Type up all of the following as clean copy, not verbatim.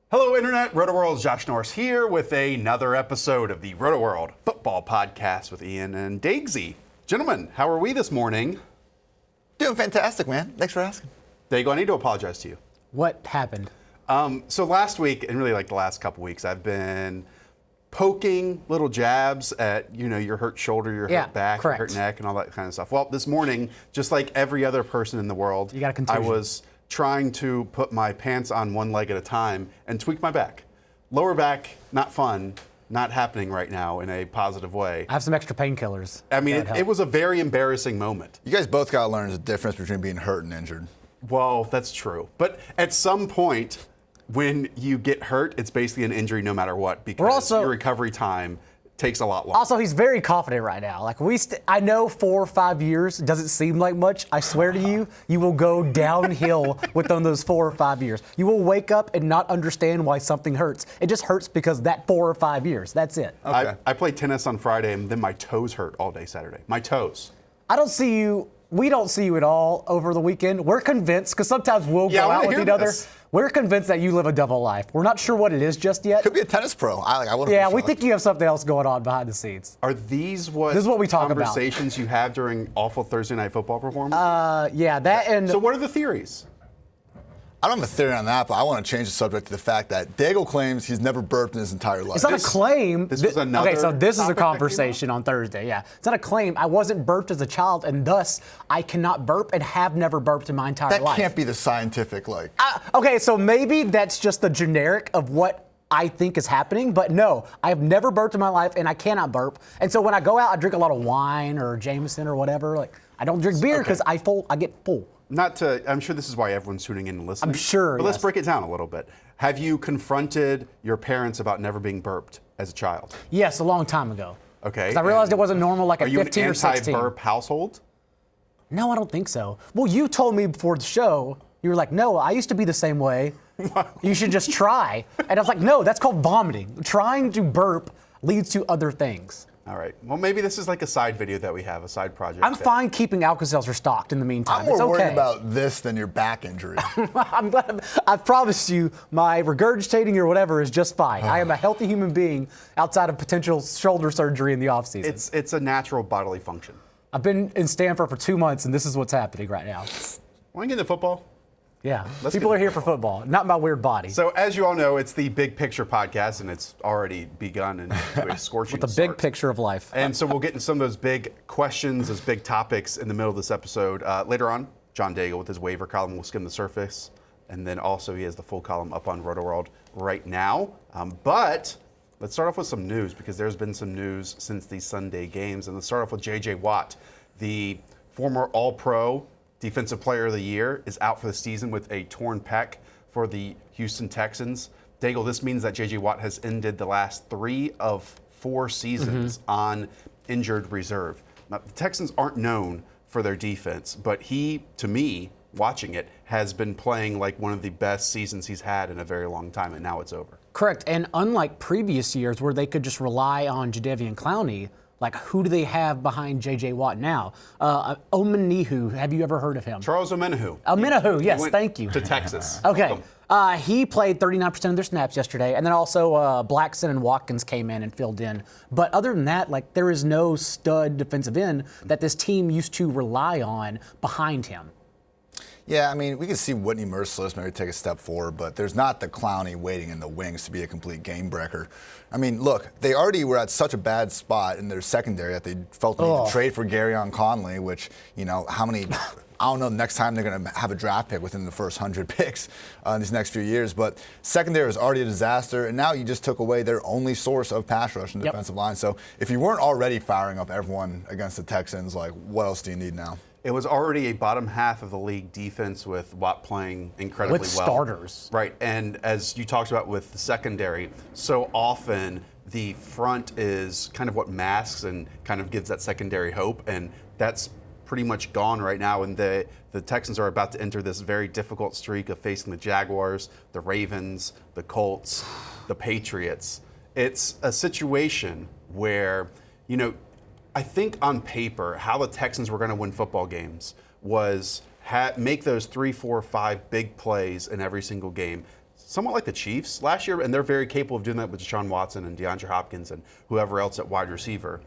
Hello, Internet. Rotoworld's Josh Norris here with another episode of the Rotoworld Football Podcast with Ian and Daigle. Gentlemen, how are we this morning? Doing fantastic, man. Thanks for asking. Daigle, I need to apologize to you. What happened? So last week, and really like the last couple weeks, I've been poking little jabs at, your hurt shoulder, your hurt back, your hurt neck, and all that kind of stuff. Well, this morning, just like every other person in the world, you got a contusion. I was trying to put my pants on one leg at a time and tweak my back. Lower back, not fun, not happening right now in a positive way. I have some extra painkillers. I mean, it was a very embarrassing moment. You guys both got to learn the difference between being hurt and injured. Well, that's true. But at some point, when you get hurt, it's basically an injury no matter what, because your recovery time takes a lot longer. Also, he's very confident right now. Like I know 4 or 5 years doesn't seem like much. I swear to you, you will go downhill within those 4 or 5 years. You will wake up and not understand why something hurts. It just hurts because that 4 or 5 years. That's it. Okay. I played tennis on Friday, and then my toes hurt all day Saturday. My toes. I don't see you. We don't see you at all over the weekend. We're convinced, because sometimes we'll go out with each other. We're convinced that you live a double life. We're not sure what it is just yet. Could be a tennis pro. We think you have something else going on behind the scenes. Are these this is what we talk conversations you have during awful Thursday Night Football performance? Yeah, that and. So what are the theories? I don't have a theory on that, but I want to change the subject to the fact that Daigle claims he's never burped in his entire life. It's not a claim. This was another. Okay, so this is a conversation on Thursday. Yeah, it's not a claim. I wasn't burped as a child, and thus I cannot burp and have never burped in my entire life. That can't be the scientific Okay, so maybe that's just the generic of what I think is happening, but no, I have never burped in my life, and I cannot burp. And so when I go out, I drink a lot of wine or Jameson or whatever. Like I don't drink beer because I get full. I'm sure this is why everyone's tuning in and listening. I'm sure. But let's break it down a little bit. Have you confronted your parents about never being burped as a child? Yes, a long time ago. Okay. 'Cause I realized it wasn't normal like at 15 or 16. Are you an anti-burp household? No, I don't think so. Well, you told me before the show, you were like, no, I used to be the same way. You should just try. And I was like, no, that's called vomiting. Trying to burp leads to other things. All right. Well, maybe this is like a side video that we have, a side project. I'm fine keeping Alka-Seltzer stocked in the meantime. I'm more worried about this than your back injury. I'm glad. I promise you, my regurgitating or whatever is just fine. I am a healthy human being outside of potential shoulder surgery in the offseason. It's a natural bodily function. I've been in Stanford for 2 months, and this is what's happening right now. Want to get into football? Yeah, people are here for football, not my weird body. So as you all know, it's the Big Picture podcast, and it's already begun into a scorching With the big picture of life. And so we'll get into some of those big questions, those big topics in the middle of this episode. Later on, John Daigle with his waiver column will skim the surface. And then also he has the full column up on Rotoworld right now. But let's start off with some news, because there's been some news since the Sunday games. And let's start off with J.J. Watt, the former All-Pro Defensive Player of the Year, is out for the season with a torn pec for the Houston Texans. Daigle, this means that J.J. Watt has ended the last 3 of 4 seasons on injured reserve. Now, the Texans aren't known for their defense, but he, to me, watching it, has been playing like one of the best seasons he's had in a very long time, and now it's over. Correct, and unlike previous years where they could just rely on Jadeveon Clowney, like, who do they have behind J.J. Watt now? Omenihu, have you ever heard of him? Charles Omenihu. Omenihu, yes, thank you. To Texas. Okay. He played 39% of their snaps yesterday, and then also Blackson and Watkins came in and filled in. But other than that, like, there is no stud defensive end that this team used to rely on behind him. Yeah, I mean, we can see Whitney Merciless maybe take a step forward, but there's not the Clowney waiting in the wings to be a complete game breaker. I mean, look, they already were at such a bad spot in their secondary that they felt the need to trade for Conley, which, how many I don't know next time they're going to have a draft pick within the first 100 picks in these next few years. But secondary is already a disaster, and now you just took away their only source of pass rush and defensive line. So if you weren't already firing up everyone against the Texans, like, what else do you need now? It was already a bottom half of the league defense with Watt playing incredibly with well. Starters. Right, and as you talked about with the secondary, so often the front is kind of what masks and kind of gives that secondary hope, and that's pretty much gone right now. And the Texans are about to enter this very difficult streak of facing the Jaguars, the Ravens, the Colts, the Patriots. It's a situation where, I think on paper, how the Texans were going to win football games was make those 3, 4, 5 big plays in every single game, somewhat like the Chiefs last year, and they're very capable of doing that with Deshaun Watson and DeAndre Hopkins and whoever else at wide receiver.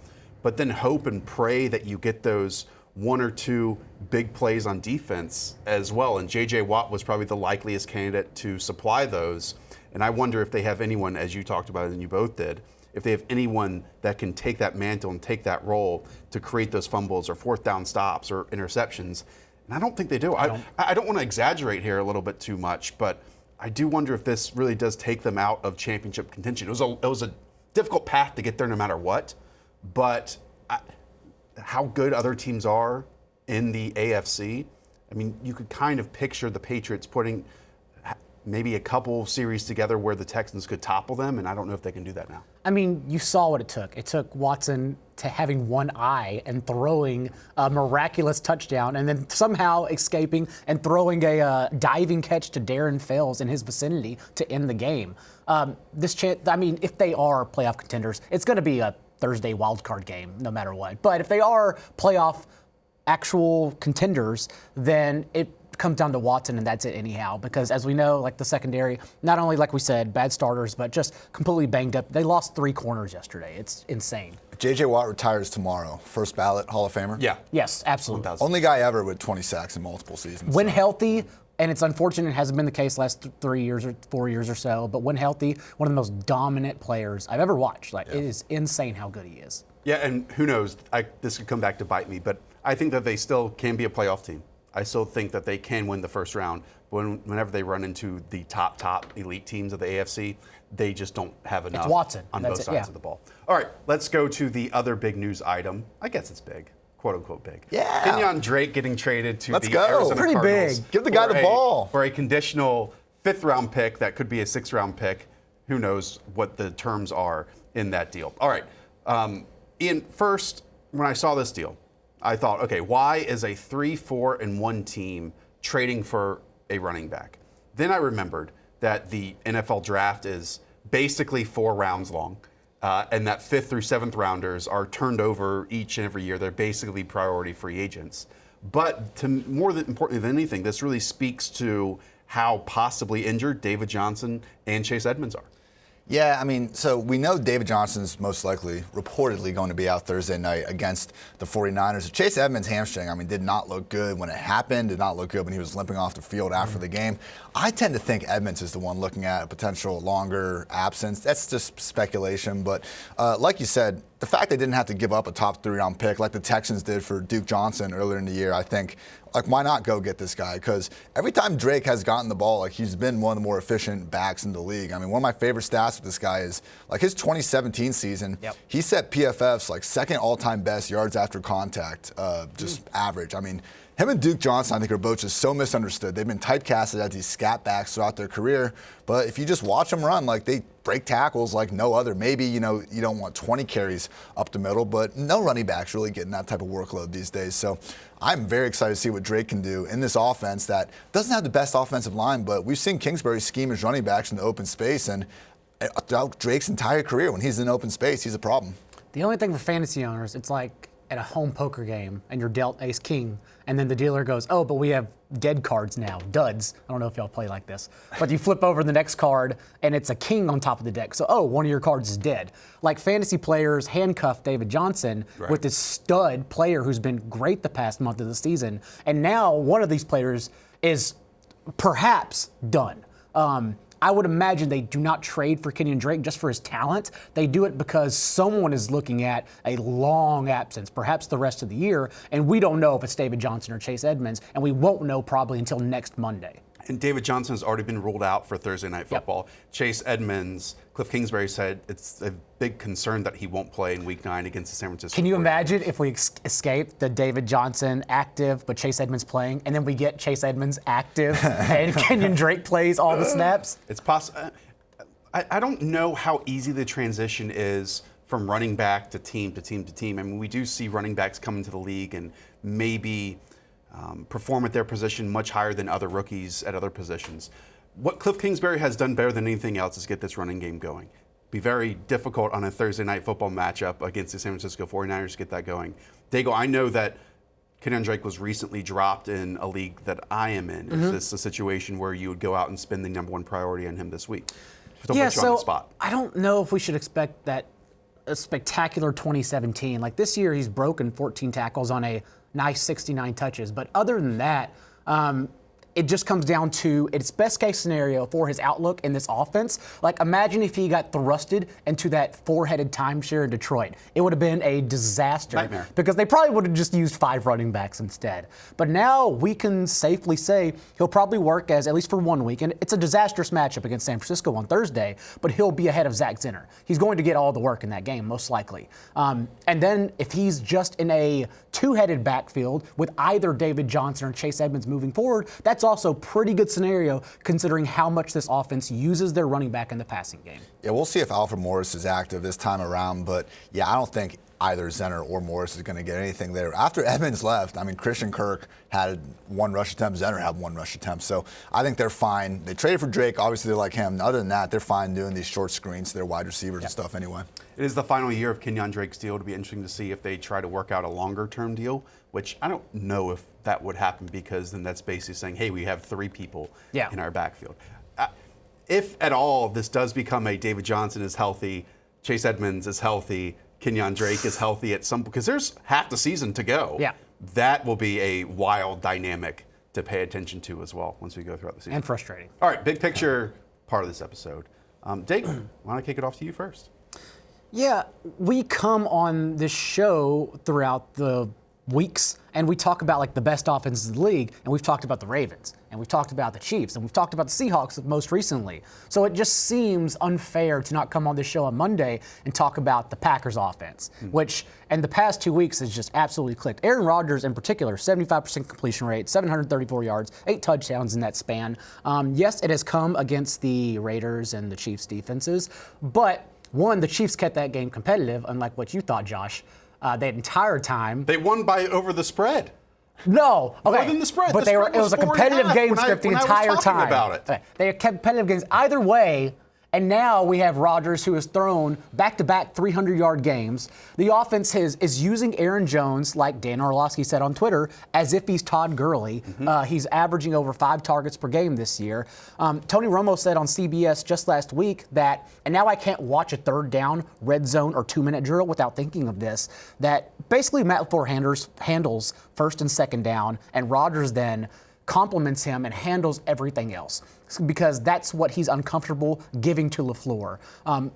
But then hope and pray that you get those one or two big plays on defense as well. And J.J. Watt was probably the likeliest candidate to supply those. And I wonder if they have anyone, as you talked about and you both did, if they have anyone that can take that mantle and take that role to create those fumbles or fourth down stops or interceptions. And I don't think they do. I don't want to exaggerate here a little bit too much, but I do wonder if this really does take them out of championship contention. It was a difficult path to get there no matter what, but how good other teams are in the AFC, I mean, you could kind of picture the Patriots putting maybe a couple series together where the Texans could topple them, and I don't know if they can do that now. I mean, you saw what it took. It took Watson to having one eye and throwing a miraculous touchdown and then somehow escaping and throwing a diving catch to Darren Fells in his vicinity to end the game. If they are playoff contenders, it's going to be a Thursday wildcard game no matter what. But if they are playoff actual contenders, then it comes down to Watson, and that's it anyhow. Because as we know, like the secondary, not only, like we said, bad starters, but just completely banged up. They lost 3 corners yesterday. It's insane. J.J. Watt retires tomorrow. First ballot Hall of Famer? Yeah. Yes, absolutely. 1,000. Only guy ever with 20 sacks in multiple seasons. When healthy, and it's unfortunate it hasn't been the case last 3 years or 4 years or so, but when healthy, one of the most dominant players I've ever watched. It is insane how good he is. Yeah, and who knows, this could come back to bite me, but I think that they still can be a playoff team. I still think that they can win the first round. But whenever they run into the top elite teams of the AFC, they just don't have enough Watson. on That's both it, sides of the ball. All right, let's go to the other big news item. I guess it's big, quote unquote big. Yeah. Kenyan Drake getting traded to Let's the go. Arizona Pretty Cardinals. big. Give the guy the ball. For a conditional 5th round pick that could be a 6th round pick. Who knows what the terms are in that deal. All right, Ian, first, when I saw this deal, I thought, okay, why is a 3-4-1 team trading for a running back? Then I remembered that the NFL draft is basically 4 rounds long, and that 5th through 7th rounders are turned over each and every year. They're basically priority free agents. But more importantly than anything, this really speaks to how possibly injured David Johnson and Chase Edmonds are. Yeah, I mean, so we know David Johnson's most likely, reportedly, going to be out Thursday night against the 49ers. Chase Edmonds' hamstring, I mean, did not look good when it happened, did not look good when he was limping off the field after the game. I tend to think Edmonds is the one looking at a potential longer absence. That's just speculation, but like you said, the fact they didn't have to give up a top 3-round pick like the Texans did for Duke Johnson earlier in the year, I think, why not go get this guy? Because every time Drake has gotten the ball, he's been one of the more efficient backs in the league. I mean, one of my favorite stats with this guy is his 2017 season. Yep. He set PFF's 2nd all-time best yards after contact, just average. I mean, him and Duke Johnson, I think, are both just so misunderstood. They've been typecasted as these scat backs throughout their career. But if you just watch them run, they break tackles like no other. Maybe, you don't want 20 carries up the middle, but no running backs really getting that type of workload these days. So I'm very excited to see what Drake can do in this offense that doesn't have the best offensive line, but we've seen Kingsbury scheme his running backs in the open space. And throughout Drake's entire career, when he's in open space, he's a problem. The only thing for fantasy owners, it's like at a home poker game and you're dealt ace king, and then the dealer goes, oh, but we have dead cards now, duds. I don't know if y'all play like this. But you flip over the next card and it's a king on top of the deck. So, one of your cards is dead. Like fantasy players handcuffed David Johnson with this stud player who's been great the past month of the season. And now one of these players is perhaps done. I would imagine they do not trade for Kenyan Drake just for his talent. They do it because someone is looking at a long absence, perhaps the rest of the year, and we don't know if it's David Johnson or Chase Edmonds, and we won't know probably until next Monday. And David Johnson has already been ruled out for Thursday Night Football. Yep. Chase Edmonds, Cliff Kingsbury said it's a big concern that he won't play in Week 9 against the San Francisco 49ers. Can you imagine if we escape the David Johnson active, but Chase Edmonds playing, and then we get Chase Edmonds active, and Kenyan Drake plays all the snaps? It's possible. I don't know how easy the transition is from running back to team to team to team. I mean, we do see running backs come into the league and maybe perform at their position much higher than other rookies at other positions. What Cliff Kingsbury has done better than anything else is get this running game going. Be very difficult on a Thursday Night Football matchup against the San Francisco 49ers to get that going. Daigle, I know that Kenyan Drake was recently dropped in a league that I am in. Is this a situation where you would go out and spend the number one priority on him this week? Don't put you on the spot. I don't know if we should expect that a spectacular 2017. Like this year, he's broken 14 tackles on a nice 69 touches. But other than that, it just comes down to its best case scenario for his outlook in this offense. Like imagine if he got thrusted into that four-headed timeshare in Detroit. It would have been a disaster. Nightmare. Because they probably would have just used 5 running backs instead. But now we can safely say he'll probably work as, at least for 1 week, and it's a disastrous matchup against San Francisco on Thursday, but he'll be ahead of Zach Zinner. He's going to get all the work in that game, most likely. And then if he's just in a two-headed backfield with either David Johnson or Chase Edmonds moving forward, that's also a pretty good scenario considering how much this offense uses their running back in the passing game. Yeah, we'll see if Alfred Morris is active this time around, but yeah, I don't think either Zenner or Morris is going to get anything there. After Edmonds left, I mean, Christian Kirk had 1 rush attempt, Zenner had 1 rush attempt, so I think they're fine. They traded for Drake, obviously they like him. Other than that, they're fine doing these short screens to their wide receivers and stuff anyway. It is the final year of Kenyan Drake's deal. It'll be interesting to see if they try to work out a longer-term deal, which I don't know if that would happen because then that's basically saying, hey, we have 3 people in our backfield. If at all this does become a David Johnson is healthy, Chase Edmonds is healthy, Kenyan Drake is healthy at some, because there's half the season to go. Yeah. That will be a wild dynamic to pay attention to as well once we go throughout the season. And frustrating. All right, big picture part of this episode. Daigle, why don't I kick it off to you first? Yeah, we come on this show throughout the weeks and we talk about like the best offenses in the league, and we've talked about the Ravens, and we've talked about the Chiefs, and we've talked about the Seahawks most recently. So it just seems unfair to not come on this show on Monday and talk about the Packers offense, which in the past 2 weeks has just absolutely clicked. Aaron Rodgers in particular, 75% completion rate, 734 yards, 8 touchdowns in that span. Yes, it has come against the Raiders and the Chiefs defenses, but one, the Chiefs kept that game competitive, unlike what you thought, Josh. That entire time. They won by over the spread. No, okay. More than the spread. But the spread it was a competitive game script the entire time. About it. Okay. They had competitive games either way. And now we have Rodgers, who has thrown back-to-back 300-yard games. The offense is using Aaron Jones, like Dan Orlovsky said on Twitter, as if he's Todd Gurley. He's averaging over 5 targets per game this year. Tony Romo said on CBS just last week that, and now I can't watch a third down, red zone, or 2-minute drill without thinking of this, that basically Matt LaFleur handles first and second down, and Rodgers then compliments him and handles everything else, because that's what he's uncomfortable giving to LaFleur.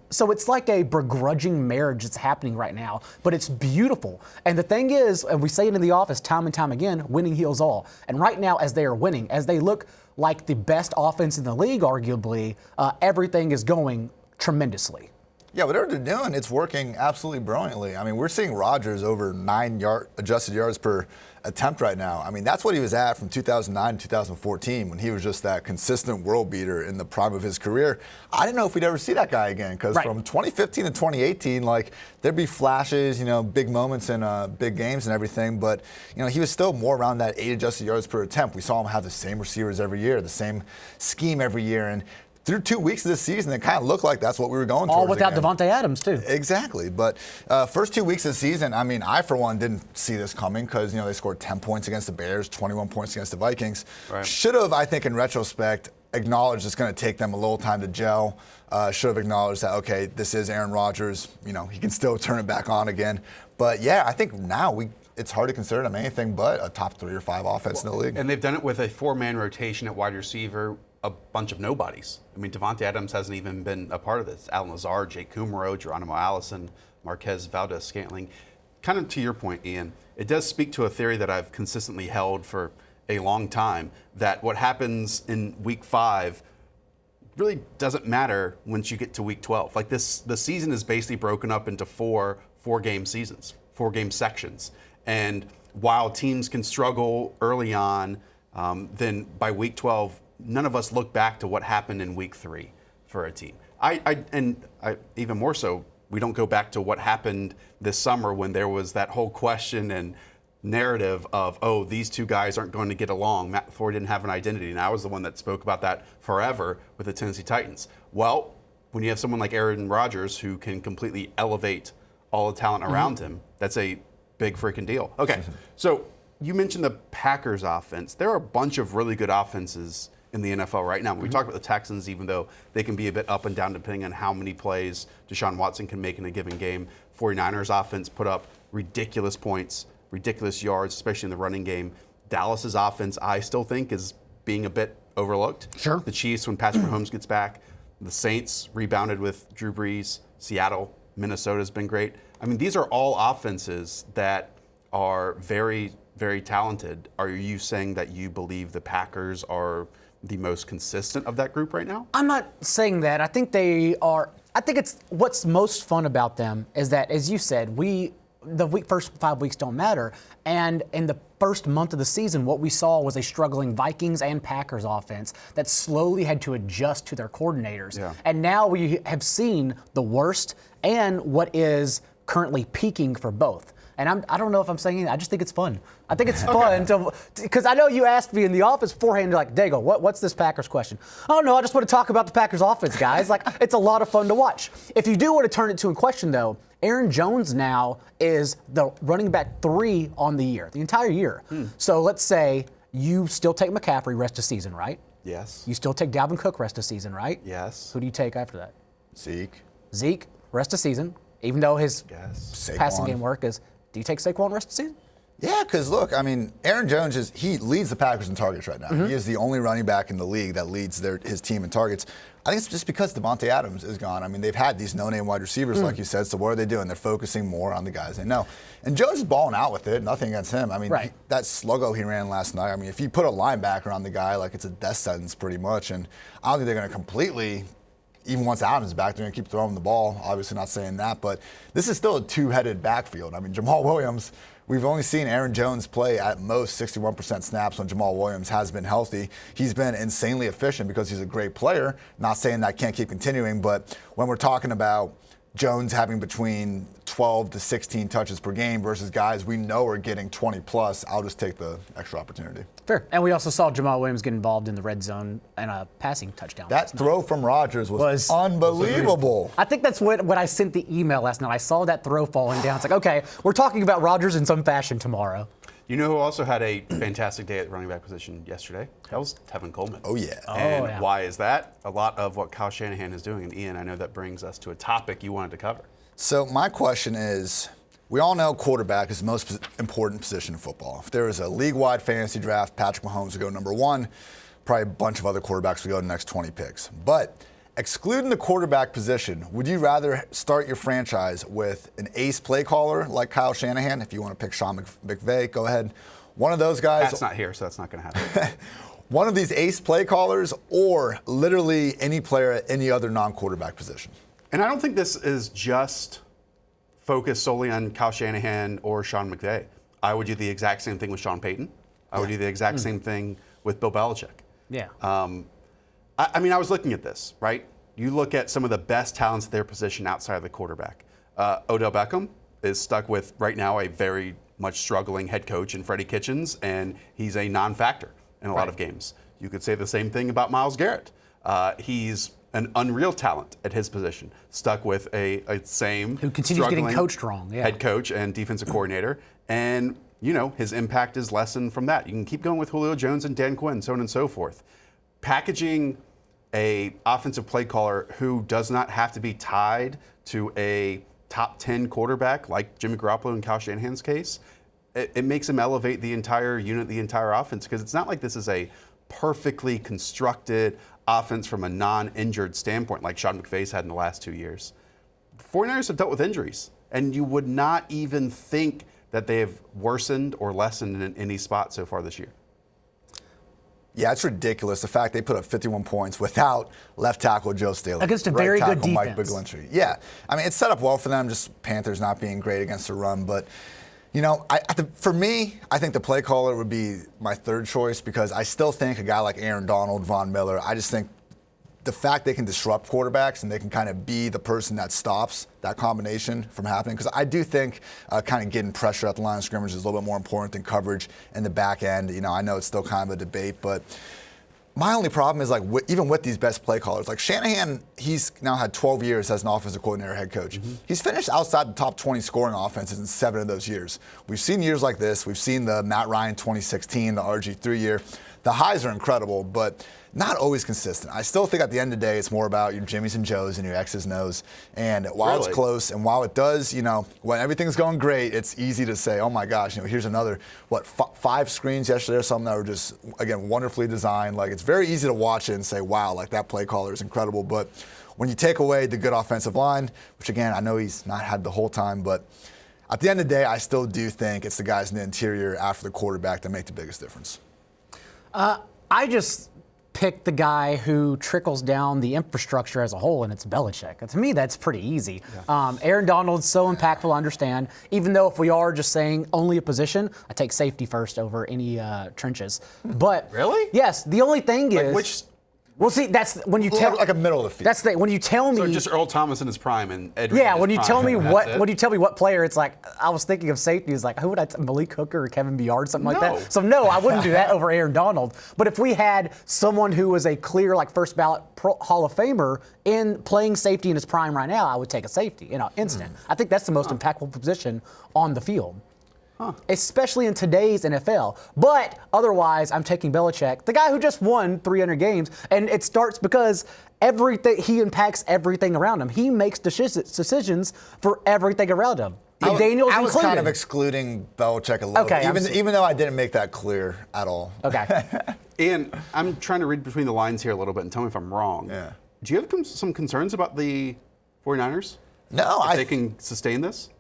So it's like a begrudging marriage that's happening right now, but it's beautiful. And the thing is, and we say it in the office time and time again, winning heals all. And right now, as they are winning, as they look like the best offense in the league, arguably, everything is going tremendously. Yeah, whatever they're doing, it's working absolutely brilliantly. I mean, we're seeing Rodgers over 9 adjusted yards per attempt right now. I mean, that's what he was at from 2009 to 2014 when he was just that consistent world beater in the prime of his career. I didn't know if we'd ever see that guy again, because from 2015 to 2018, like, there'd be flashes, you know, big moments in big games and everything, but, you know, he was still more around that 8 adjusted yards per attempt. We saw him have the same receivers every year, the same scheme every year, and through 2 weeks of this season, it kind of looked like that's what we were going towards. All without Devontae Adams, too. Exactly. But first 2 weeks of the season, I mean, I, for one, didn't see this coming because, you know, they scored 10 points against the Bears, 21 points against the Vikings. Right. Should have, I think, in retrospect, acknowledged it's going to take them a little time to gel. Should have acknowledged that, okay, this is Aaron Rodgers. You know, he can still turn it back on again. But, yeah, I think now it's hard to consider them anything but a top 3 or 5 offense in the league. And they've done it with a 4-man rotation at wide receiver, a bunch of nobodies. I mean, Devontae Adams hasn't even been a part of this. Alan Lazard, Jake Kumaro, Geronimo Allison, Marquez Valdez-Scantling. Kind of to your point, Ian, it does speak to a theory that I've consistently held for a long time, that what happens in week 5 really doesn't matter once you get to week 12. Like the season is basically broken up into four-game seasons, 4-game sections. And while teams can struggle early on, then by week 12, none of us look back to what happened in week 3 for a team. And even more so, we don't go back to what happened this summer when there was that whole question and narrative of, oh, these two guys aren't going to get along. Matt LaFleur didn't have an identity, and I was the one that spoke about that forever with the Tennessee Titans. Well, when you have someone like Aaron Rodgers who can completely elevate all the talent around him, that's a big freaking deal. Okay, so you mentioned the Packers offense. There are a bunch of really good offenses in the NFL right now. When we talk about the Texans, even though they can be a bit up and down depending on how many plays Deshaun Watson can make in a given game, 49ers offense put up ridiculous points, ridiculous yards, especially in the running game. Dallas's offense, I still think, is being a bit overlooked. Sure. The Chiefs, when Patrick Mahomes gets back, the Saints rebounded with Drew Brees, Seattle, Minnesota's been great. I mean, these are all offenses that are very, very talented. Are you saying that you believe the Packers are the most consistent of that group right now? I'm not saying that. I think they are. I think it's what's most fun about them is that, as you said, first 5 weeks don't matter. And in the first month of the season, what we saw was a struggling Vikings and Packers offense that slowly had to adjust to their coordinators. Yeah. And now we have seen the worst and what is currently peaking for both. And I don't know if I'm saying anything. I just think it's fun. I think it's fun because I know you asked me in the office beforehand. You're like, Daigle, what's this Packers question? Oh no, I just want to talk about the Packers offense, guys. Like, it's a lot of fun to watch. If you do want to turn it to a question, though, Aaron Jones now is the running back 3 on the year, the entire year. So let's say you still take McCaffrey rest of season, right? Yes. You still take Dalvin Cook rest of season, right? Yes. Who do you take after that? Zeke, Rest of season, even though his Yes. passing Saquon. game work is. Do you take Saquon rest of season? Yeah, because look, I mean, Aaron Jones he leads the Packers in targets right now. He is the only running back in the league that leads his team in targets. I think it's just because Devontae Adams is gone. I mean, they've had these no-name wide receivers, like you said, so what are they doing? They're focusing more on the guys they know. And Jones is balling out with it, nothing against him. I mean, Right. that sluggo he ran last night, I mean, if you put a linebacker on the guy, like it's a death sentence pretty much. And I don't think they're going to completely, even once Adams is back, they're going to keep throwing the ball. Obviously not saying that, but this is still a two-headed backfield. I mean, Jamal Williams, we've only seen Aaron Jones play at most 61% snaps when Jamal Williams has been healthy. He's been insanely efficient because he's a great player. Not saying that can't keep continuing, but when we're talking about Jones having between 12 to 16 touches per game versus guys we know are getting 20 plus, I'll just take the extra opportunity. Fair. And we also saw Jamal Williams get involved in the red zone and a passing touchdown. That throw from Rodgers was unbelievable. I think that's when I sent the email last night. I saw that throw falling down. It's like, okay, we're talking about Rodgers in some fashion tomorrow. You know who also had a fantastic day at the running back position yesterday? That was Tevin Coleman. Oh, yeah. And yeah. why is that? A lot of what Kyle Shanahan is doing. And Ian, I know that brings us to a topic you wanted to cover. So my question is, we all know quarterback is the most important position in football. If there was a league-wide fantasy draft, Patrick Mahomes would go number 1. Probably a bunch of other quarterbacks would go the next 20 picks. But excluding the quarterback position, would you rather start your franchise with an ace play caller like Kyle Shanahan? If you want to pick Sean McVay, go ahead. One of those guys. Pat's not here, so that's not going to happen. One of these ace play callers, or literally any player at any other non-quarterback position. And I don't think this is just focused solely on Kyle Shanahan or Sean McVay. I would do the exact same thing with Sean Payton. I would do the exact same thing with Bill Belichick. Yeah. I mean, I was looking at this, right? You look at some of the best talents at their position outside of the quarterback. Odell Beckham is stuck with, right now, a very much struggling head coach in Freddie Kitchens, and he's a non-factor in a lot of games. You could say the same thing about Myles Garrett. He's an unreal talent at his position, stuck with a same Who continues getting struggling coached wrong. Yeah. head coach and defensive coordinator. And, you know, his impact is lessened from that. You can keep going with Julio Jones and Dan Quinn, so on and so forth. Packaging a offensive play caller who does not have to be tied to a top 10 quarterback like Jimmy Garoppolo in Kyle Shanahan's case, it makes him elevate the entire unit, the entire offense, because it's not like this is a perfectly constructed offense from a non-injured standpoint like Sean McVay's had in the last 2 years. The 49ers have dealt with injuries, and you would not even think that they have worsened or lessened in any spot so far this year. Yeah, it's ridiculous. The fact they put up 51 points without left tackle Joe Staley. Against a very good tackle Mike defense. Biglintree. Yeah, I mean, it's set up well for them, just Panthers not being great against the run. But, you know, for me, I think the play caller would be my third choice because I still think a guy like Aaron Donald, Von Miller, I just think the fact they can disrupt quarterbacks and they can kind of be the person that stops that combination from happening. Because I do think kind of getting pressure at the line of scrimmage is a little bit more important than coverage in the back end. You know, I know it's still kind of a debate, but My only problem is even with these best play callers, like Shanahan, he's now had 12 years as an offensive coordinator, head coach. He's finished outside the top 20 scoring offenses in 7 of those years. We've seen years like this. We've seen the Matt Ryan 2016, the RG3 year. The highs are incredible, but not always consistent. I still think at the end of the day, it's more about your Jimmies and Joes and your X's and O's. And while it's close, and while it does, when everything's going great, it's easy to say, oh my gosh, here's another, 5 screens yesterday or something that were just, again, wonderfully designed. Like, it's very easy to watch it and say, wow, like that play caller is incredible. But when you take away the good offensive line, which again, I know he's not had the whole time, but at the end of the day, I still do think it's the guys in the interior after the quarterback that make the biggest difference. I just pick the guy who trickles down the infrastructure as a whole, and it's Belichick. To me, that's pretty easy. Yeah. Aaron Donald's so impactful, I understand. Even though if we are just saying only a position, I take safety first over any trenches. But really? Yes. The only thing is which. Well, see, that's when you tell like a middle of the field. That's the when you tell me. So just Earl Thomas in his prime and Ed Reed in his when you prime, tell me it? when you tell me what player, it's like I was thinking of safety. Is like who would Malik Hooker or Kevin Byard, something like that. So no, I wouldn't do that over Aaron Donald. But if we had someone who was a clear first ballot Hall of Famer in playing safety in his prime right now, I would take a safety instant. I think that's the most impactful position on the field. Especially in today's NFL. But otherwise, I'm taking Belichick, the guy who just won 300 games, and it starts because he impacts everything around him. He makes decisions for everything around him. I was kind of excluding Belichick a little bit, even though I didn't make that clear at all. Okay. Ian, I'm trying to read between the lines here a little bit and tell me if I'm wrong. Yeah. Do you have some concerns about the 49ers? No. If they can sustain this?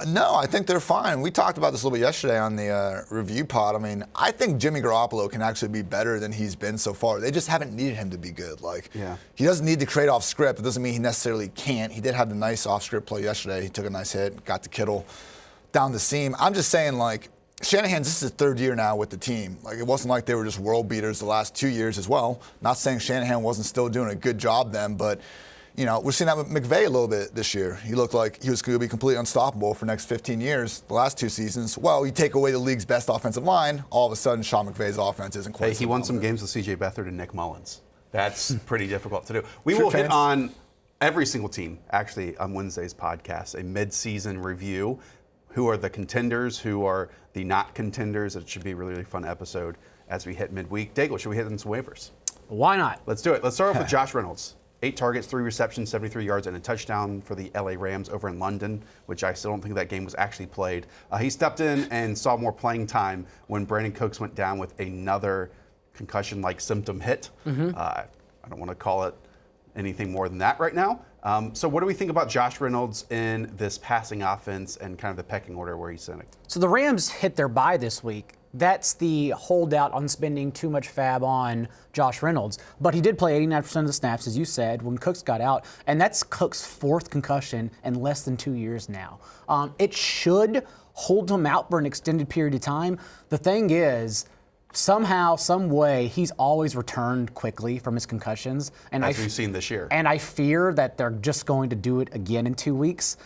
No, I think they're fine. We talked about this a little bit yesterday on the review pod. I mean, I think Jimmy Garoppolo can actually be better than he's been so far. They just haven't needed him to be good. He doesn't need to create off script. It doesn't mean he necessarily can't. He did have the nice off script play yesterday. He took a nice hit, got to Kittle down the seam. I'm just saying, Shanahan, this is his 3rd year now with the team. It wasn't like they were just world beaters the last 2 years as well. Not saying Shanahan wasn't still doing a good job then, but we're seeing that with McVay a little bit this year. He looked like he was going to be completely unstoppable for the next 15 years, the last 2 seasons. Well, you take away the league's best offensive line, all of a sudden Sean McVay's offense isn't quite. Hey, he won some games with C.J. Beathard and Nick Mullins. That's pretty difficult to do. We will hit on every single team, actually, on Wednesday's podcast, a mid-season review. Who are the contenders? Who are the not contenders? It should be a really, really fun episode as we hit midweek. Daigle, should we hit in some waivers? Why not? Let's do it. Let's start off with Josh Reynolds. 8 targets, 3 receptions, 73 yards, and a touchdown for the LA Rams over in London, which I still don't think that game was actually played. He stepped in and saw more playing time when Brandon Cooks went down with another concussion-like symptom hit. I don't want to call it anything more than that right now. So what do we think about Josh Reynolds in this passing offense and kind of the pecking order where he's sitting? So the Rams hit their bye this week. That's the holdout on spending too much fab on Josh Reynolds. But he did play 89% of the snaps, as you said, when Cooks got out. And that's Cooks' 4th concussion in less than 2 years now. It should hold him out for an extended period of time. The thing is, somehow, some way, he's always returned quickly from his concussions. And as we've seen this year. And I fear that they're just going to do it again in 2 weeks.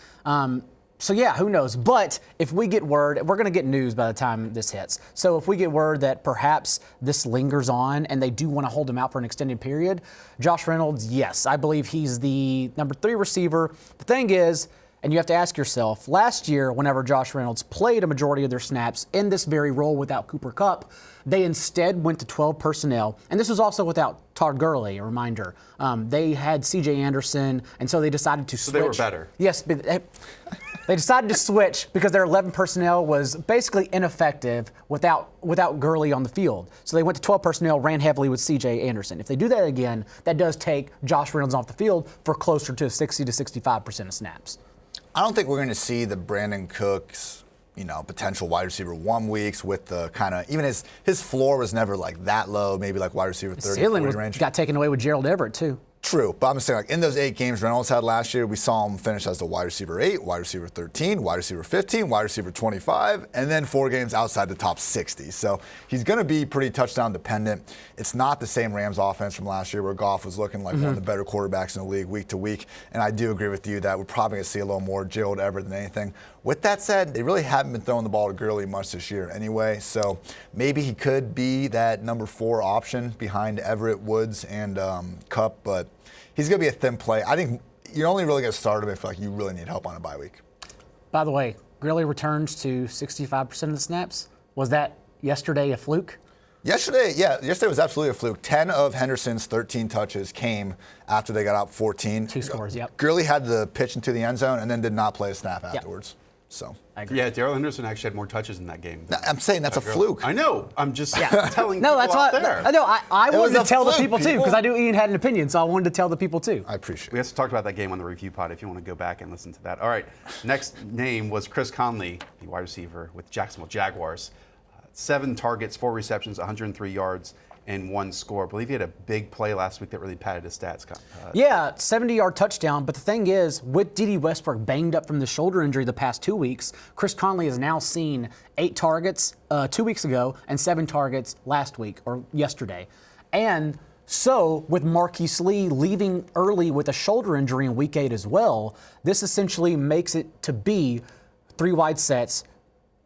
So yeah, who knows? But if we get word, we're going to get news by the time this hits. So if we get word that perhaps this lingers on and they do want to hold him out for an extended period, Josh Reynolds, yes, I believe he's the number 3 receiver. The thing is, and you have to ask yourself, last year, whenever Josh Reynolds played a majority of their snaps in this very role without Cooper Kupp, they instead went to 12 personnel. And this was also without Todd Gurley, a reminder. They had C.J. Anderson, and so they decided to switch. So they were better. Yes, but they decided to switch because their 11 personnel was basically ineffective without Gurley on the field. So they went to 12 personnel, ran heavily with C.J. Anderson. If they do that again, that does take Josh Reynolds off the field for closer to 60 to 65% of snaps. I don't think we're going to see the Brandon Cooks, potential wide receiver 1 weeks with the kind of, even his floor was never that low, maybe wide receiver 30, 40 range. Got taken away with Gerald Everett too. True, but I'm just saying, like, in those 8 games Reynolds had last year, we saw him finish as the wide receiver 8, wide receiver 13, wide receiver 15, wide receiver 25, and then 4 games outside the top 60. So he's going to be pretty touchdown dependent. It's not the same Rams offense from last year where Goff was looking like one of the better quarterbacks in the league week to week. And I do agree with you that we're probably going to see a little more Gerald Everett than anything. With that said, they really haven't been throwing the ball to Gurley much this year anyway. So maybe he could be that number 4 option behind Everett, Woods, and Kupp, but he's going to be a thin play. I think you're only really going to start him if like you really need help on a bye week. By the way, Gurley returns to 65% of the snaps. Was that yesterday a fluke? Yesterday was absolutely a fluke. 10 of Henderson's 13 touches came after they got out 14. 2 scores, yep. Gurley had the pitch into the end zone and then did not play a snap afterwards. So I agree. Yeah, Darrell Henderson actually had more touches in that game. I'm saying that's a fluke. I know. I'm just telling No, people that's out why. there. No, I wanted to a tell the fluke, people too, because I knew Ian had an opinion, so I wanted to tell the people too. I appreciate We it. also talked about that game on the review pod if you want to go back and listen to that. All right, next name was Chris Conley, the wide receiver with Jacksonville Jaguars. 7 targets, 4 receptions, 103 yards, and 1 score. I believe he had a big play last week that really padded his stats. Yeah, 70-yard touchdown. But the thing is, with D.D. Westbrook banged up from the shoulder injury the past 2 weeks, Chris Conley has now seen 8 targets 2 weeks ago and 7 targets last week or yesterday. And so, with Marquise Lee leaving early with a shoulder injury in Week 8 as well, this essentially makes it to be 3 wide sets: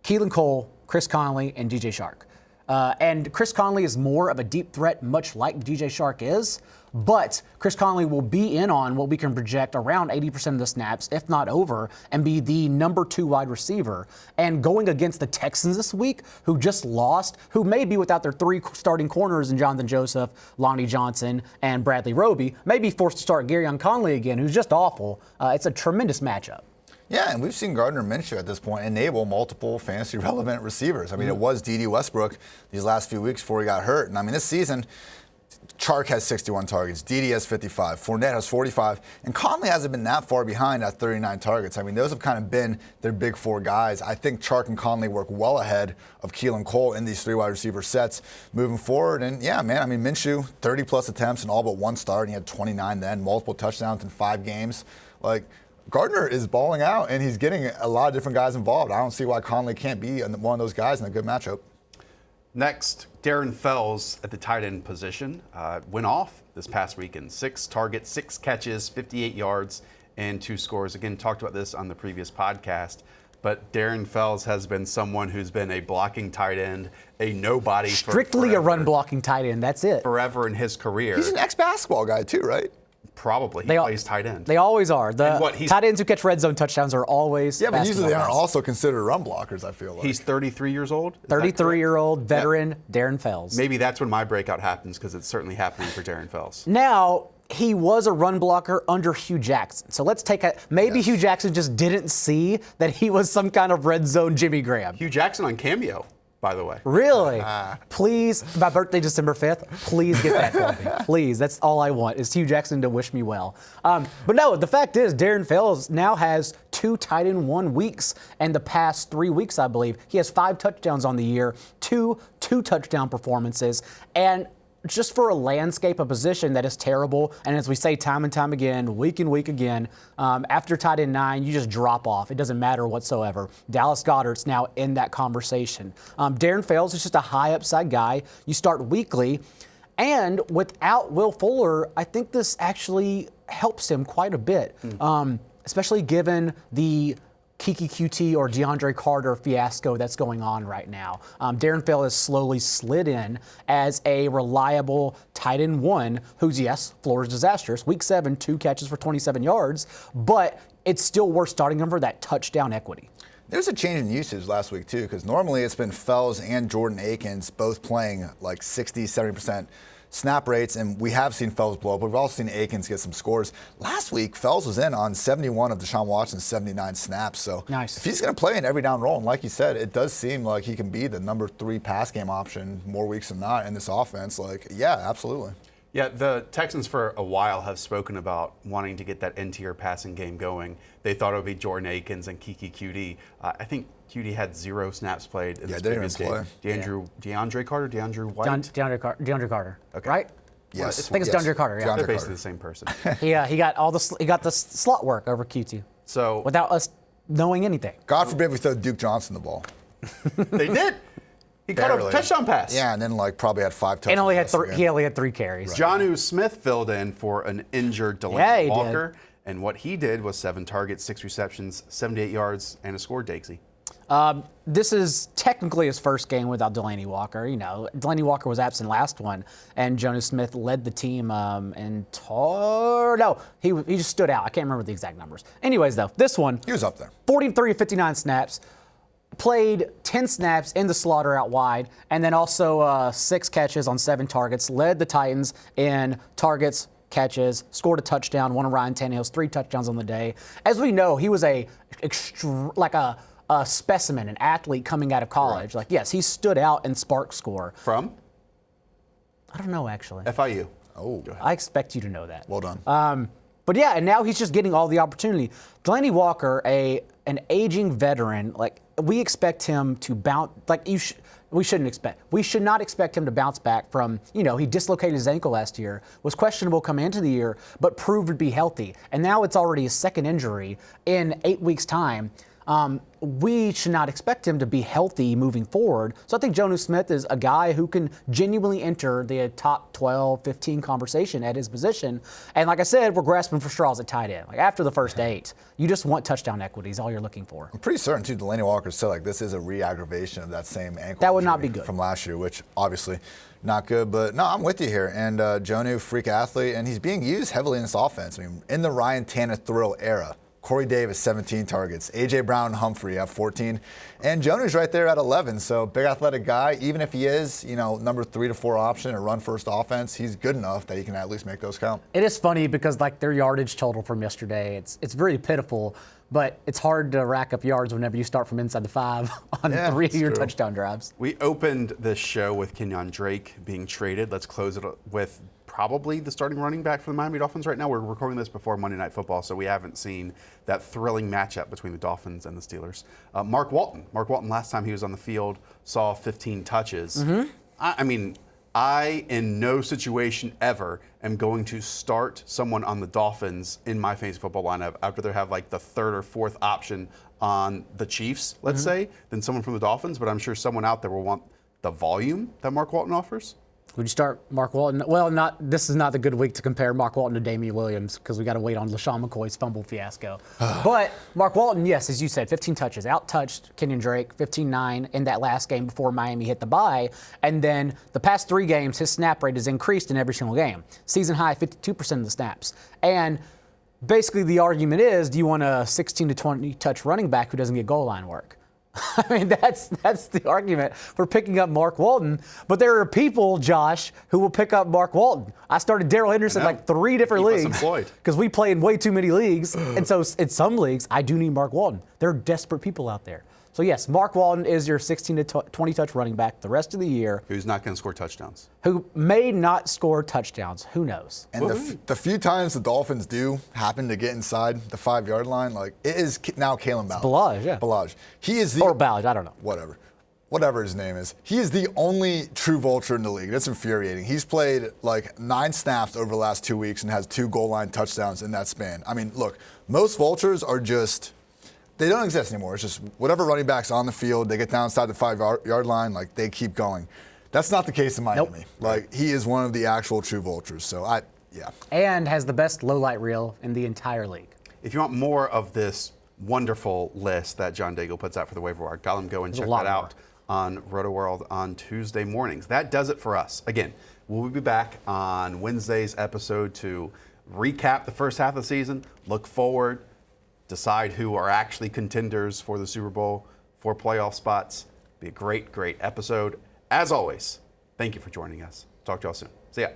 Keelan Cole, Chris Conley, and DJ Shark. And Chris Conley is more of a deep threat, much like DJ Shark is, but Chris Conley will be in on what we can project around 80% of the snaps, if not over, and be the number 2 wide receiver. And going against the Texans this week, who just lost, who may be without their 3 starting corners in Jonathan Joseph, Lonnie Johnson, and Bradley Roby, may be forced to start Garyon Conley again, who's just awful. It's a tremendous matchup. Yeah, and we've seen Gardner Minshew at this point enable multiple fantasy-relevant receivers. I mean, it was D.D. Westbrook these last few weeks before he got hurt. And I mean, this season, Chark has 61 targets, D.D. has 55, Fournette has 45, and Conley hasn't been that far behind at 39 targets. I mean, those have kind of been their big 4 guys. I think Chark and Conley work well ahead of Keelan Cole in these 3 wide receiver sets moving forward. And yeah, man, I mean, Minshew, 30-plus attempts and all but 1 start, and he had 29 then, multiple touchdowns in 5 games. Like, Gardner is balling out, and he's getting a lot of different guys involved. I don't see why Conley can't be one of those guys in a good matchup. Next, Darren Fells at the tight end position went off this past weekend. 6 targets, 6 catches, 58 yards, and 2 scores. Again, talked about this on the previous podcast, but Darren Fells has been someone who's been a blocking tight end, a nobody. Strictly a run blocking tight end, that's it. Forever in his career. He's an ex-basketball guy too, right? Probably. He plays tight end. They always are. The he's- tight ends who catch red zone touchdowns are always Yeah, but usually they basketball aren't guys. also considered run blockers, I feel like. He's 33 years old. Is that correct? 33-year-old veteran Darren Fells. Maybe that's when my breakout happens, because it's certainly happening for Darren Fells. Now, he was a run blocker under Hugh Jackson. So let's take maybe Hugh Jackson just didn't see that he was some kind of red zone Jimmy Graham. Hugh Jackson on Cameo, by the way. Really? Please, my birthday December 5th, please get that for me. Please, that's all I want is Hugh Jackson to wish me well. But no, the fact is Darren Fells now has 2 tight end 1 weeks, and the past 3 weeks, I believe, he has 5 touchdowns on the year, 2 touchdown performances, and just for a landscape, a position that is terrible, and as we say time and time again, week and week again, after tight end 9, you just drop off. It doesn't matter whatsoever. Dallas Goedert's now in that conversation. Darren Fells is just a high upside guy. You start weekly, and without Will Fuller, I think this actually helps him quite a bit, especially given the Kiki QT or DeAndre Carter fiasco that's going on right now. Darren Fells has slowly slid in as a reliable tight end 1 who's, yes, floor is disastrous. Week 7, 2 catches for 27 yards, but it's still worth starting him for that touchdown equity. There's a change in usage last week, too, because normally it's been Fells and Jordan Akins both playing like 60, 70% snap rates, and we have seen Fells blow up, but we've also seen Akins get some scores. Last week, Fells was in on 71 of Deshaun Watson's 79 snaps, so nice. If he's going to play in every down role, and like you said, it does seem like he can be the number 3 pass game option more weeks than not in this offense. Like, yeah, absolutely. Yeah, the Texans for a while have spoken about wanting to get that interior passing game going. They thought it would be Jordan Akins and Kiki QT. I think QT had 0 snaps played in this previous game. DeAndre Carter, DeAndre White? DeAndre Carter, Okay. right? Yes. I think it's DeAndre Carter. Yeah, They're basically the same person. he got the slot work over QT. So without us knowing anything. God forbid we throw Duke Johnson the ball. they did. He caught a touchdown pass. Yeah, and then probably had 5 touchdowns. And he only had 3 carries. Right. Jonah Smith filled in for an injured Delaney Walker. Did. And what he did was 7 targets, 6 receptions, 78 yards, and a score, Daigle. This is technically his first game without Delaney Walker. Delaney Walker was absent last one, and Jonah Smith led the team he just stood out. I can't remember the exact numbers. Anyways, though, this one. He was up there. 43 of 59 snaps. Played 10 snaps in the slaughter out wide, and then also 6 catches on 7 targets. Led the Titans in targets, catches, scored a touchdown, one of Ryan Tannehill's 3 touchdowns on the day. As we know, he was a specimen, an athlete coming out of college. Right. Yes, he stood out in spark score. From? I don't know, actually. FIU. Oh. I expect you to know that. Well done. But yeah, and now he's just getting all the opportunity. Delaney Walker, an aging veteran, we expect him to bounce. We should not expect him to bounce back from. He dislocated his ankle last year, was questionable coming into the year, but proved to be healthy. And now it's already his second injury in 8 weeks' time. We should not expect him to be healthy moving forward. So I think Jonah Smith is a guy who can genuinely enter the top 12, 15 conversation at his position. And like I said, we're grasping for straws at tight end. After the first 8, you just want touchdown equity is all you're looking for. I'm pretty certain, too, Delaney Walker said this is a re-aggravation of that same ankle That would not be good. From last year, which obviously not good. But no, I'm with you here. And Jonah, freak athlete, and he's being used heavily in this offense. In the Ryan Tannehill era, Corey Davis, 17 targets. A.J. Brown and Humphrey have 14. And Jonah's right there at 11. So big athletic guy. Even if he is, number 3 to 4 option or run first offense, he's good enough that he can at least make those count. It is funny because their yardage total from yesterday, it's very pitiful, but it's hard to rack up yards whenever you start from inside the 5 on 3 of your touchdown drives. We opened this show with Kenyan Drake being traded. Let's close it with probably the starting running back for the Miami Dolphins right now. We're recording this before Monday Night Football, so we haven't seen that thrilling matchup between the Dolphins and the Steelers. Mark Walton, last time he was on the field, saw 15 touches. Mm-hmm. I, in no situation ever, am going to start someone on the Dolphins in my fantasy football lineup. I'd rather have the 3rd or 4th option on the Chiefs, let's say, than someone from the Dolphins, but I'm sure someone out there will want the volume that Mark Walton offers. Would you start Mark Walton? Well, this is not the good week to compare Mark Walton to Damian Williams because we got to wait on LaShawn McCoy's fumble fiasco. But Mark Walton, yes, as you said, 15 touches, out-touched Kenyan Drake, 15-9 in that last game before Miami hit the bye. And then the past 3 games, his snap rate has increased in every single game. Season high, 52% of the snaps. And basically the argument is, do you want a 16 to 20 touch running back who doesn't get goal line work? That's the argument for picking up Mark Walton. But there are people, Josh, who will pick up Mark Walton. I started Darrell Henderson in 3 different leagues because we play in way too many leagues. And so in some leagues, I do need Mark Walton. There are desperate people out there. So yes, Mark Walton is your 16 to 20 touch running back the rest of the year. Who's not going to score touchdowns. Who may not score touchdowns. Who knows? And the few times the Dolphins do happen to get inside the 5-yard line, it is now Kalen Ballage. Ballage, yeah. Ballage. He is the... Or Ballage, I don't know. Whatever his name is. He is the only true vulture in the league. That's infuriating. He's played 9 snaps over the last 2 weeks and has 2 goal line touchdowns in that span. Look, most vultures are just... They don't exist anymore. It's just whatever running back's on the field, they get down inside the 5-yard line, they keep going. That's not the case in Miami. Nope. He is one of the actual true vultures. So, yeah. And has the best low-light reel in the entire league. If you want more of this wonderful list that John Daigle puts out for the waiver wire, go and check that out on Rotoworld on Tuesday mornings. That does it for us. Again, we'll be back on Wednesday's episode to recap the first half of the season, look forward, decide who are actually contenders for the Super Bowl, for playoff spots. Be a great, great episode. As always, thank you for joining us. Talk to y'all soon. See ya.